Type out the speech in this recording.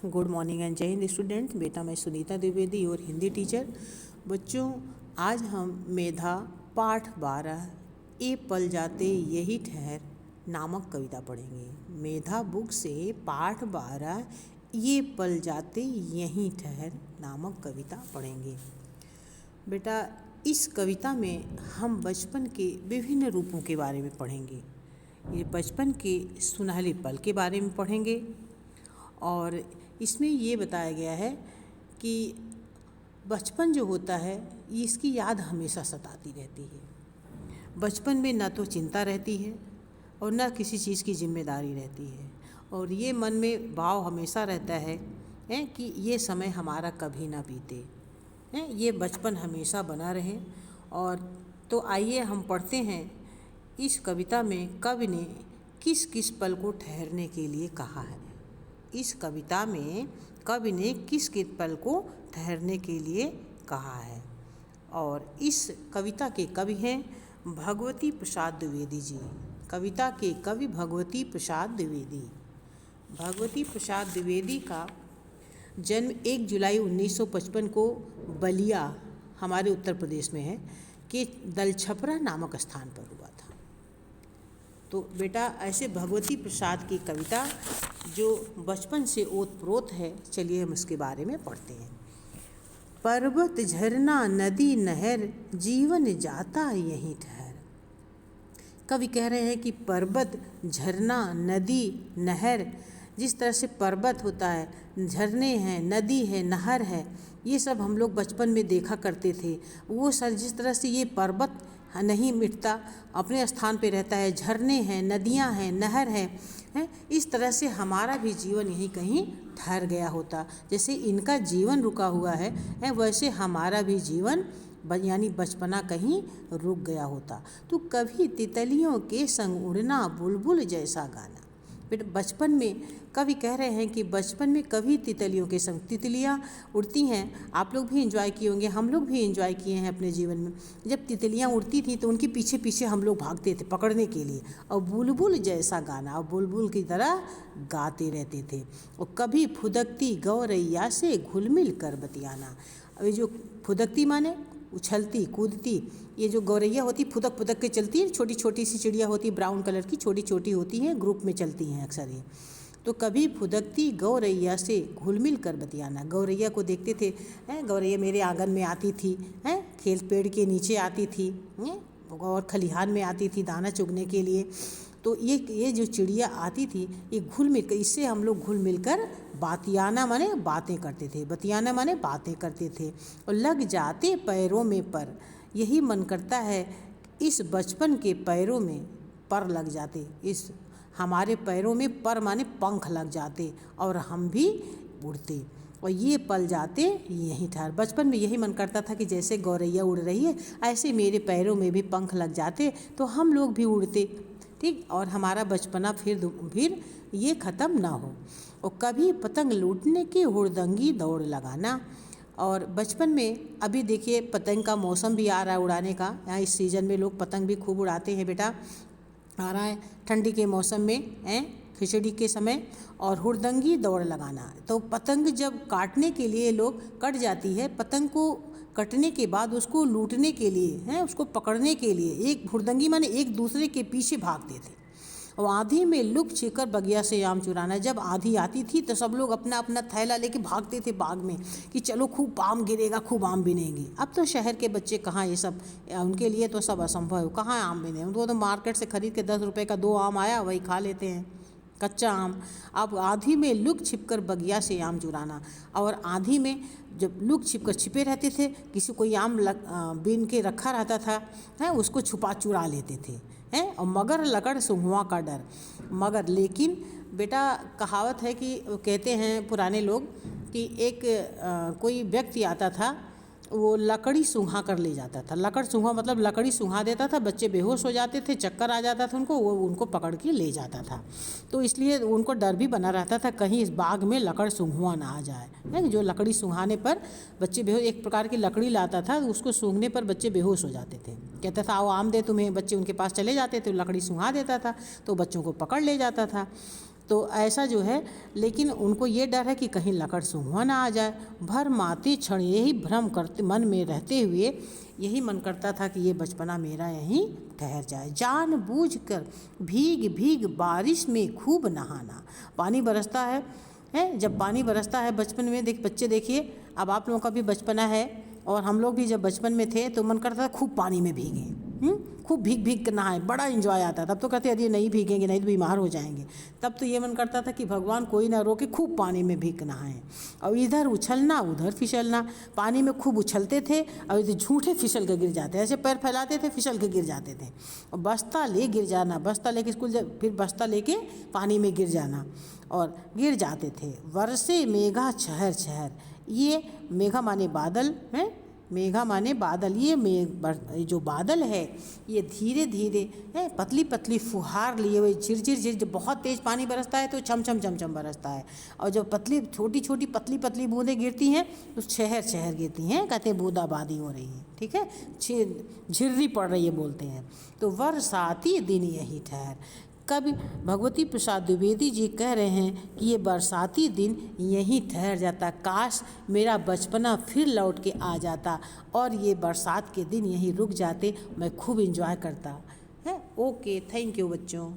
Good morning and जय Hind student. बेटा मैं सुनीता द्विवेदी और हिंदी टीचर। बच्चों आज हम मेधा पाठ 12 ए पल जाते यही ठहर नामक कविता पढ़ेंगे। मेधा बुक से पाठ 12 ये पल जाते यहीं ठहर नामक कविता पढ़ेंगे। बेटा इस कविता में हम बचपन के विभिन्न रूपों के बारे में पढ़ेंगे। ये बचपन के सुनहले पल के बारे में पढ़ेंगे और इसमें ये बताया गया है कि बचपन जो होता है इसकी याद हमेशा सताती रहती है। बचपन में ना तो चिंता रहती है और ना किसी चीज़ की जिम्मेदारी रहती है और ये मन में भाव हमेशा रहता है कि ये समय हमारा कभी ना बीते, ये बचपन हमेशा बना रहे। और तो आइए हम पढ़ते हैं इस कविता में कवि ने किस किस पल को ठहरने के लिए कहा है। इस कविता में कवि ने किस किस पल को ठहरने के लिए कहा है और इस कविता के कवि हैं भगवती प्रसाद द्विवेदी जी। कविता के कवि भगवती प्रसाद द्विवेदी। भगवती प्रसाद द्विवेदी का जन्म 1 जुलाई 1955 को बलिया हमारे उत्तर प्रदेश में है कि दलछपरा नामक स्थान पर हुआ था। तो बेटा ऐसे भगवती प्रसाद की कविता जो बचपन से ओतप्रोत है, चलिए हम इसके बारे में पढ़ते हैं। पर्वत झरना नदी नहर जीवन जाता यहीं ठहर। कवि कह रहे हैं कि पर्वत झरना नदी नहर, जिस तरह से पर्वत होता है, झरने हैं, नदी है, नहर है, ये सब हम लोग बचपन में देखा करते थे। वो सर जिस तरह से ये पर्वत नहीं मिटता, अपने स्थान पे रहता है, झरने हैं, नदियां हैं, नहर है, इस तरह से हमारा भी जीवन यहीं कहीं ठहर गया होता। जैसे इनका जीवन रुका हुआ है वैसे हमारा भी जीवन यानी बचपना कहीं रुक गया होता। तो कभी तितलियों के संग उड़ना बुलबुल जैसा गाना। फिर बचपन में कवि कह रहे हैं कि बचपन में कभी तितलियों के संग, तितलियाँ उड़ती हैं, आप लोग भी एंजॉय किए होंगे, हम लोग भी एंजॉय किए हैं अपने जीवन में। जब तितलियाँ उड़ती थी तो उनके पीछे पीछे हम लोग भागते थे पकड़ने के लिए और बुलबुल जैसा गाना और बुलबुल की तरह गाते रहते थे। और कभी फुदकती गौरैया से घुल मिल कर बतियाना। ये जो फुदकती माने उछलती कूदती, ये जो गौरैया होती फुदक फुदक के चलती है, छोटी छोटी सी चिड़िया होती, ब्राउन कलर की छोटी छोटी होती हैं, ग्रुप में चलती हैं अक्सर ये। तो कभी फुदकती गौरैया से घुल मिल कर बतियाना। गौरैया को देखते थे, गौरैया मेरे आंगन में आती थी, खेल पेड़ के नीचे आती थी और खलिहान में आती थी दाना चुगने के लिए। तो ये जो चिड़िया आती थी ये घुल मिल कर, इससे हम लोग घुल मिल कर बातियाना माने बातें करते थे, बतियाना माने बातें करते थे। और लग जाते पैरों में पर, यही मन करता है इस बचपन के पैरों में पर लग जाते, इस हमारे पैरों में पर माने पंख लग जाते और हम भी उड़ते और ये पल जाते यहीं ठहर। बचपन में यही मन करता था कि जैसे गौरैया उड़ रही है ऐसे मेरे पैरों में भी पंख लग जाते तो हम लोग भी उड़ते, ठीक, और हमारा बचपना फिर ये ख़त्म ना हो। और कभी पतंग लूटने की हुड़दंगी दौड़ लगाना। और बचपन में अभी देखिए पतंग का मौसम भी आ रहा है उड़ाने का, यहाँ इस सीज़न में लोग पतंग भी खूब उड़ाते हैं बेटा, आ रहा है ठंडी के मौसम में खिचड़ी के समय। और हुड़दंगी दौड़ लगाना, तो पतंग जब काटने के लिए लोग कट जाती है, पतंग को कटने के बाद उसको लूटने के लिए उसको पकड़ने के लिए एक हुड़दंगी माने एक दूसरे के पीछे भागते थे। और आंधी में लुक छिपकर बगिया से आम चुराना। जब आंधी आती थी तो सब लोग अपना अपना थैला लेके भागते थे बाग में कि चलो खूब आम गिरेगा, खूब आम बिनेंगे। अब तो शहर के बच्चे कहाँ ये सब, उनके लिए तो सब असंभव है, कहाँ आम बिने, उनको तो मार्केट से खरीद के 10 रुपये का 2 आम आया वही खा लेते हैं, कच्चा आम। अब आंधी में लुक छिपकर बगिया से आम चुराना। और आंधी में जब लुक छिपकर छिपे रहते थे, किसी कोई आम बीन के रखा रहता था उसको छुपा चुरा लेते थे और मगर लकड़ सुंघुआ का डर। मगर लेकिन बेटा कहावत है कि कहते हैं पुराने लोग कि एक कोई व्यक्ति आता था, वो लकड़ी सूंघा कर ले जाता था। लकड़ सूंघा मतलब लकड़ी सूंघा देता था, बच्चे बेहोश हो जाते थे, चक्कर आ जाता था उनको, वो उनको पकड़ के ले जाता था। तो इसलिए उनको डर भी बना रहता था कहीं इस बाग में लकड़ सूंघुआ ना आ जाए। जो लकड़ी सूंघाने पर बच्चे बेहोश, एक प्रकार की लकड़ी लाता था, उसको सूंघने पर बच्चे बेहोश हो जाते थे। कहता था आओ आम दे तुम्हें, बच्चे उनके पास चले जाते थे, लकड़ी सूंघा देता था तो बच्चों को पकड़ ले जाता था। तो ऐसा जो है, लेकिन उनको ये डर है कि कहीं लकड़ सूंघवा ना आ जाए। भर माते क्षण यही भ्रम करते मन में रहते हुए यही मन करता था कि ये बचपना मेरा यहीं ठहर जाए। जानबूझकर भीग भीग बारिश में खूब नहाना। पानी बरसता है जब पानी बरसता है बचपन में, बच्चे देखिए, अब आप लोगों का भी बचपना है और हम लोग भी जब बचपन में थे तो मन करता था खूब पानी में भीगें, खूब भीग भीग कर नहाएं, बड़ा एंजॉय आता। तब तो कहते यदि नहीं भीगेंगे नहीं तो बीमार हो जाएंगे। तब तो ये मन करता था कि भगवान कोई ना रोके, खूब पानी में भीग नहाएं। और इधर उछलना उधर फिसलना, पानी में खूब उछलते थे और इधर झूठे फिसल के गिर जाते, ऐसे पैर फैलाते थे फिसल के गिर जाते थे। और बस्ता ले गिर जाना, बस्ता लेके स्कूल फिर बस्ता लेके पानी में गिर जाना और गिर जाते थे। वर्षे मेघा छहर छहर, ये मेघा माने बादल हैं, मेघा माने बादल। ये जो बादल है ये धीरे धीरे पतली पतली फुहार लिए हुए झिरझिर झिर, जब बहुत तेज़ पानी बरसता है तो छम छम छम छम बरसता है, और जब पतली छोटी छोटी पतली पतली बूंदें गिरती हैं तो शहर शहर गिरती हैं, कहते हैं बूंदाबांदी हो रही है, ठीक है, झिर्री पड़ रही है बोलते हैं। तो बरसाती दिन यही ठहर। कवि भगवती प्रसाद द्विवेदी जी कह रहे हैं कि ये बरसाती दिन यहीं ठहर जाता, काश मेरा बचपना फिर लौट के आ जाता और ये बरसात के दिन यहीं रुक जाते, मैं खूब एंजॉय करता है। ओके, थैंक यू बच्चों।